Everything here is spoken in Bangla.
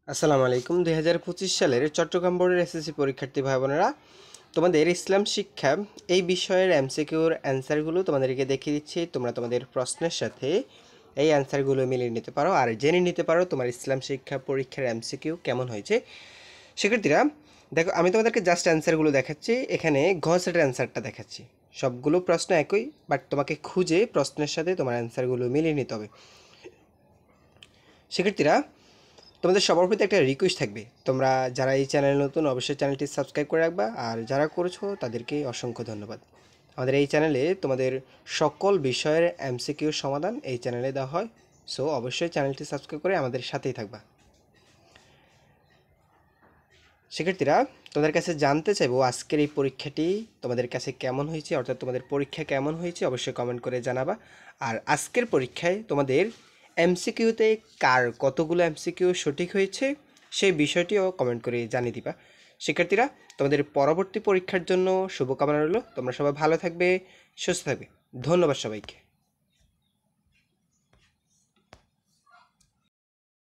আসসালামু আলাইকুম। ২০২৫ সালের চট্টগ্রাম বোর্ডের এসএসসি পরীক্ষার্থী ভাই বোনেরা, তোমাদের ইসলাম শিক্ষা এই বিষয়ের এমসিকিউর অ্যান্সারগুলো তোমাদেরকে দেখিয়ে দিচ্ছি। তোমরা তোমাদের প্রশ্নের সাথে এই অ্যান্সারগুলো মিলিয়ে নিতে পারো আর জেনে নিতে পারো তোমার ইসলাম শিক্ষা পরীক্ষার এমসিকিউ কেমন হয়েছে। শিক্ষার্থীরা দেখো, আমি তোমাদেরকে জাস্ট অ্যান্সারগুলো দেখাচ্ছি। এখানে ঘ সেটের অ্যান্সারটা দেখাচ্ছি। সবগুলো প্রশ্ন একই, বাট তোমাকে খুঁজে প্রশ্নের সাথে তোমার অ্যান্সারগুলো মিলিয়ে নিতে হবে। শিক্ষার্থীরা, তোমাদের সবার প্রতি একটা রিকোয়েস্ট থাকবে, তোমরা যারা এই চ্যানেল নতুন অবশ্যই চ্যানেলটি সাবস্ক্রাইব করে রাখবা, আর যারা করেছো তাদেরকে অসংখ্য ধন্যবাদ। আমাদের এই চ্যানেলে তোমাদের সকল বিষয়ের এমসিকিউ সমাধান এই চ্যানেলে দেওয়া হয়। সো অবশ্যই চ্যানেলটি সাবস্ক্রাইব করে আমাদের সাথেই থাকবা। শিক্ষার্থীরা, তোমাদের কাছে জানতে চাইবো আজকের এই পরীক্ষাটি তোমাদের কাছে কেমন হয়েছে, অর্থাৎ তোমাদের পরীক্ষা কেমন হয়েছে অবশ্যই কমেন্ট করে জানাবা। আর আজকের পরীক্ষায় তোমাদের এমসিকিউতে কার কতগুলো এমসিকিউ সঠিক হয়েছে সেই বিষয়টিও কমেন্ট করে জানিয়ে দিবা। শিক্ষার্থীরা, তোমাদের পরবর্তী পরীক্ষার জন্য শুভকামনা রইল। তোমরা সবাই ভালো থাকবে, সুস্থ থাকবে। ধন্যবাদ সবাইকে।